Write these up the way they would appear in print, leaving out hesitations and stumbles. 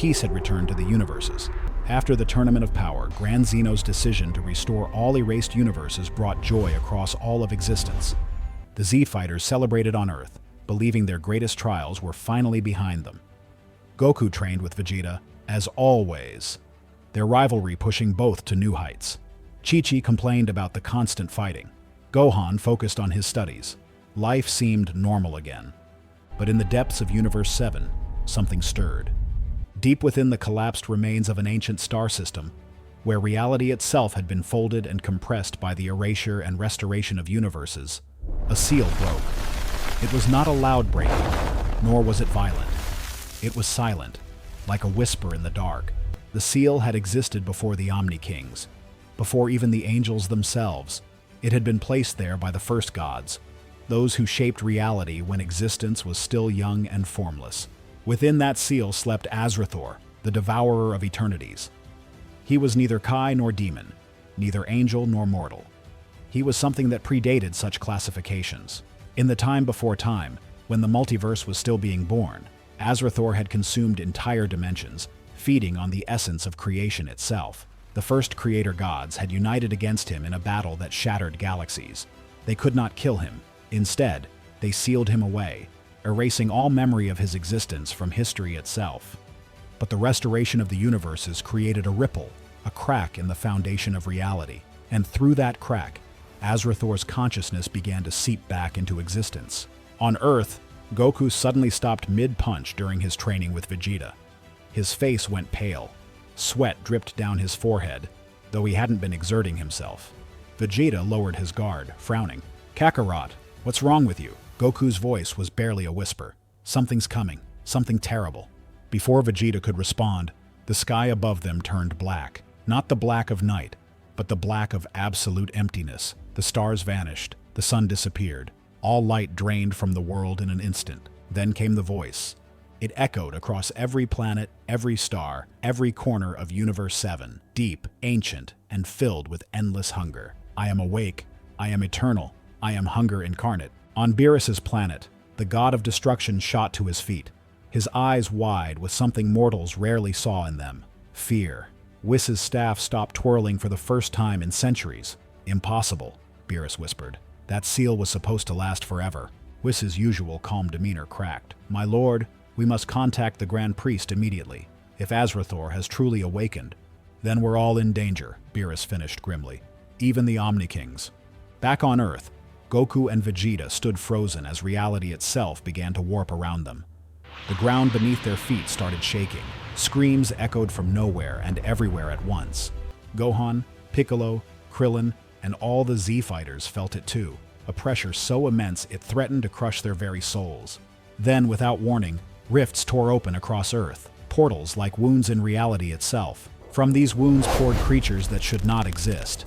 Peace had returned to the universes. After the Tournament of Power, Grand Zeno's decision to restore all erased universes brought joy across all of existence. The Z-Fighters celebrated on Earth, believing their greatest trials were finally behind them. Goku trained with Vegeta, as always, their rivalry pushing both to new heights. Chi-Chi complained about the constant fighting. Gohan focused on his studies. Life seemed normal again. But in the depths of Universe 7, something stirred. Deep within the collapsed remains of an ancient star system, where reality itself had been folded and compressed by the erasure and restoration of universes, a seal broke. It was not a loud breaking, nor was it violent. It was silent, like a whisper in the dark. The seal had existed before the Omni Kings, before even the angels themselves. It had been placed there by the first gods, those who shaped reality when existence was still young and formless. Within that seal slept Azrathor, the devourer of eternities. He was neither Kai nor demon, neither angel nor mortal. He was something that predated such classifications. In the time before time, when the multiverse was still being born, Azrathor had consumed entire dimensions, feeding on the essence of creation itself. The first creator gods had united against him in a battle that shattered galaxies. They could not kill him. Instead, they sealed him away, erasing all memory of his existence from history itself. But the restoration of the universes created a ripple, a crack in the foundation of reality. And through that crack, Azrathor's consciousness began to seep back into existence. On Earth, Goku suddenly stopped mid-punch during his training with Vegeta. His face went pale. Sweat dripped down his forehead, though he hadn't been exerting himself. Vegeta lowered his guard, frowning. "Kakarot, what's wrong with you?" Goku's voice was barely a whisper. "Something's coming. Something terrible." Before Vegeta could respond, the sky above them turned black. Not the black of night, but the black of absolute emptiness. The stars vanished. The sun disappeared. All light drained from the world in an instant. Then came the voice. It echoed across every planet, every star, every corner of Universe 7, deep, ancient, and filled with endless hunger. "I am awake. I am eternal. I am hunger incarnate." On Beerus's planet, the god of destruction shot to his feet, his eyes wide with something mortals rarely saw in them: fear. Whis's staff stopped twirling for the first time in centuries. "Impossible," Beerus whispered. "That seal was supposed to last forever." Whis's usual calm demeanor cracked. "My lord, we must contact the Grand Priest immediately. If Azrathor has truly awakened, then we're all in danger," Beerus finished grimly. "Even the Omni Kings." Back on Earth, Goku and Vegeta stood frozen as reality itself began to warp around them. The ground beneath their feet started shaking. Screams echoed from nowhere and everywhere at once. Gohan, Piccolo, Krillin, and all the Z-Fighters felt it too, a pressure so immense it threatened to crush their very souls. Then, without warning, rifts tore open across Earth, portals like wounds in reality itself. From these wounds poured creatures that should not exist.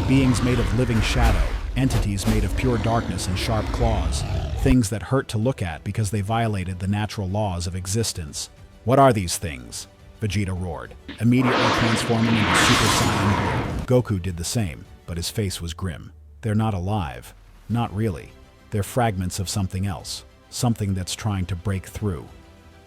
Beings made of living shadow, entities made of pure darkness and sharp claws, things that hurt to look at because they violated the natural laws of existence. "What are these things?" Vegeta roared, immediately transforming into Super Saiyan Blue. Goku did the same, but his face was grim. "They're not alive. Not really. They're fragments of something else, something that's trying to break through."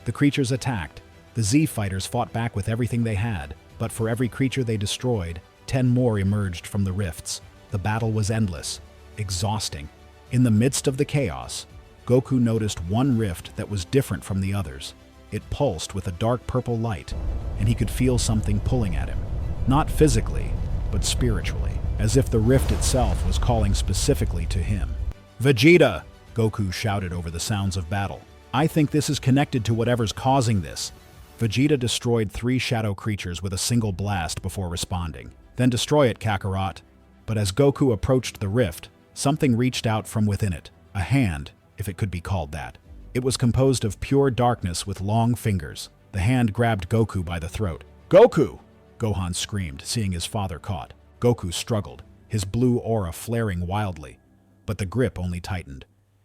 The creatures attacked. The Z-Fighters fought back with everything they had, but for every creature they destroyed, 10 more emerged from the rifts. The battle was endless, exhausting. In the midst of the chaos, Goku noticed one rift that was different from the others. It pulsed with a dark purple light, and he could feel something pulling at him. Not physically, but spiritually, as if the rift itself was calling specifically to him. "Vegeta!" Goku shouted over the sounds of battle. "I think this is connected to whatever's causing this." Vegeta destroyed 3 shadow creatures with a single blast before responding. "Then destroy it, Kakarot." But as Goku approached the rift, something reached out from within it. A hand, if it could be called that. It was composed of pure darkness with long fingers. The hand grabbed Goku by the throat. "Goku!" Gohan screamed, seeing his father caught. Goku struggled, his blue aura flaring wildly. But the grip only tightened.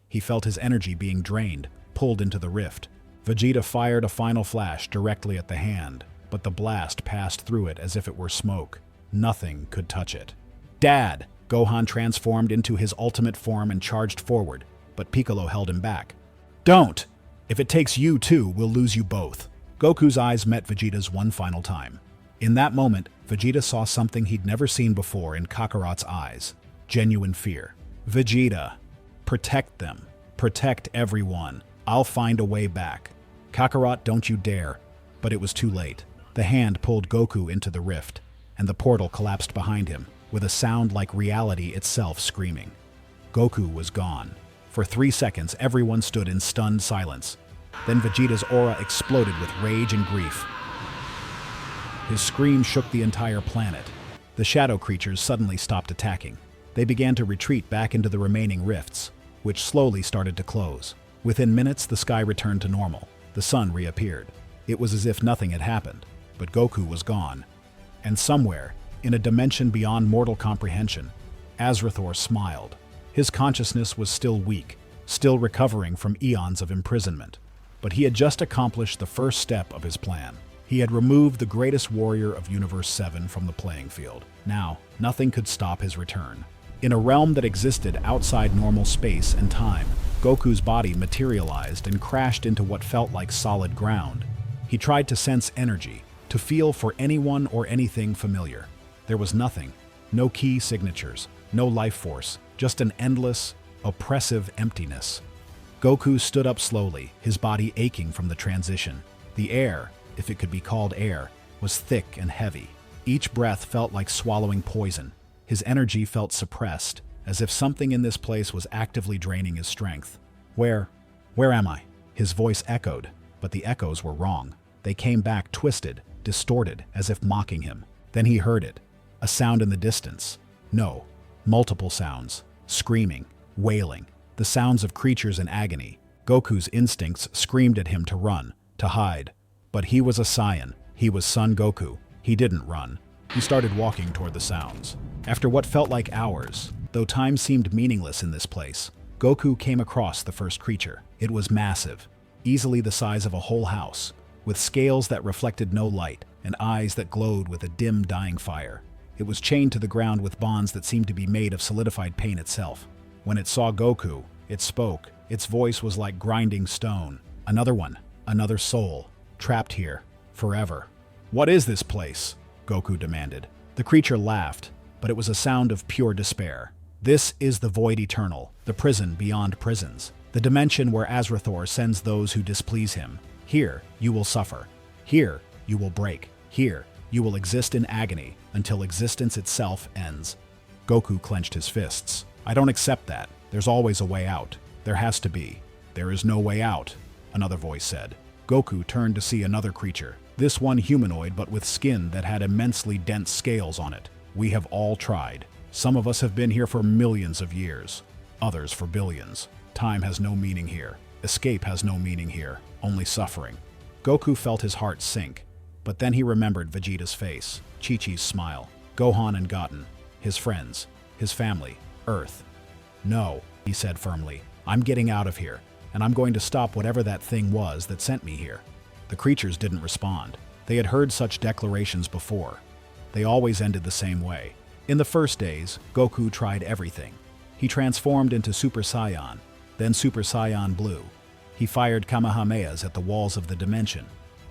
He felt his energy being drained, pulled into the rift. Vegeta fired a final flash directly at the hand, but the blast passed through it as if it were smoke. Nothing could touch it. "Dad!" Gohan transformed into his ultimate form and charged forward, but Piccolo held him back. "Don't! If it takes you too, we'll lose you both." Goku's eyes met Vegeta's one final time. In that moment, Vegeta saw something he'd never seen before in Kakarot's eyes. Genuine fear. Vegeta, protect them. Protect everyone. I'll find a way back. Kakarot, don't you dare. But it was too late. The hand pulled Goku into the rift, and the portal collapsed behind him, with a sound like reality itself screaming. Goku was gone. For 3 seconds, everyone stood in stunned silence. Then Vegeta's aura exploded with rage and grief. His scream shook the entire planet. The shadow creatures suddenly stopped attacking. They began to retreat back into the remaining rifts, which slowly started to close. Within minutes, the sky returned to normal. The sun reappeared. It was as if nothing had happened, but Goku was gone. And somewhere, in a dimension beyond mortal comprehension, Azrathor smiled. His consciousness was still weak, still recovering from eons of imprisonment. But he had just accomplished the first step of his plan. He had removed the greatest warrior of Universe 7 from the playing field. Now, nothing could stop his return. In a realm that existed outside normal space and time, Goku's body materialized and crashed into what felt like solid ground. He tried to sense energy, to feel for anyone or anything familiar. There was nothing. No key signatures, no life force, just an endless, oppressive emptiness. Goku stood up slowly, his body aching from the transition. The air, if it could be called air, was thick and heavy. Each breath felt like swallowing poison. His energy felt suppressed, as if something in this place was actively draining his strength. Where am I? His voice echoed, but the echoes were wrong. They came back twisted, distorted, as if mocking him. Then he heard it, a sound in the distance. No, multiple sounds, screaming, wailing, the sounds of creatures in agony. Goku's instincts screamed at him to run, to hide. But he was a Saiyan. He was Son Goku. He didn't run. He started walking toward the sounds. After what felt like hours, though time seemed meaningless in this place, Goku came across the first creature. It was massive, easily the size of a whole house, with scales that reflected no light and eyes that glowed with a dim, dying fire. It was chained to the ground with bonds that seemed to be made of solidified pain itself. When it saw Goku, it spoke. Its voice was like grinding stone. Another one, another soul, trapped here, forever. "What is this place?" Goku demanded. The creature laughed, but it was a sound of pure despair. "This is the Void Eternal, the prison beyond prisons, the dimension where Azrathor sends those who displease him. Here, you will suffer. Here, you will break. Here, you will exist in agony until existence itself ends." Goku clenched his fists. "I don't accept that. There's always a way out. There has to be." "There is no way out," another voice said. Goku turned to see another creature, this one humanoid but with skin that had immensely dense scales on it. "We have all tried. Some of us have been here for millions of years, others for billions. Time has no meaning here. Escape has no meaning here, only suffering." Goku felt his heart sink, but then he remembered Vegeta's face, Chi-Chi's smile, Gohan and Goten, his friends, his family, Earth. "No," he said firmly, "I'm getting out of here, and I'm going to stop whatever that thing was that sent me here." The creatures didn't respond. They had heard such declarations before. They always ended the same way. In the first days, Goku tried everything. He transformed into Super Saiyan, then Super Saiyan Blue. He fired Kamehamehas at the walls of the dimension.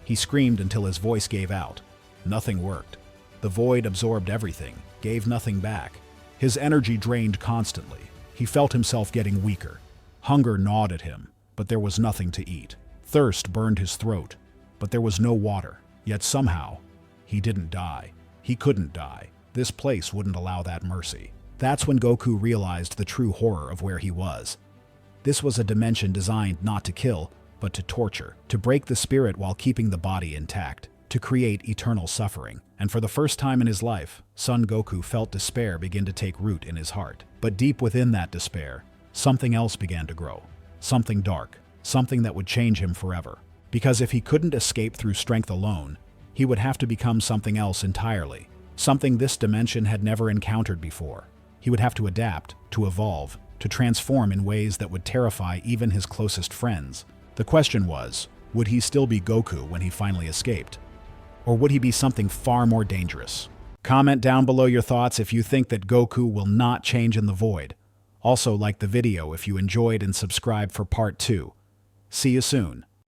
He screamed until his voice gave out. Nothing worked. The void absorbed everything, gave nothing back. His energy drained constantly. He felt himself getting weaker. Hunger gnawed at him, but there was nothing to eat. Thirst burned his throat, but there was no water. Yet somehow, he didn't die. He couldn't die. This place wouldn't allow that mercy. That's when Goku realized the true horror of where he was. This was a dimension designed not to kill, but to torture, to break the spirit while keeping the body intact, to create eternal suffering. And for the first time in his life, Son Goku felt despair begin to take root in his heart. But deep within that despair, something else began to grow. Something dark, something that would change him forever. Because if he couldn't escape through strength alone, he would have to become something else entirely. Something this dimension had never encountered before. He would have to adapt, to evolve, to transform in ways that would terrify even his closest friends. The question was, would he still be Goku when he finally escaped? Or would he be something far more dangerous? Comment down below your thoughts if you think that Goku will not change in the void. Also like the video if you enjoyed and subscribe for part 2. See you soon.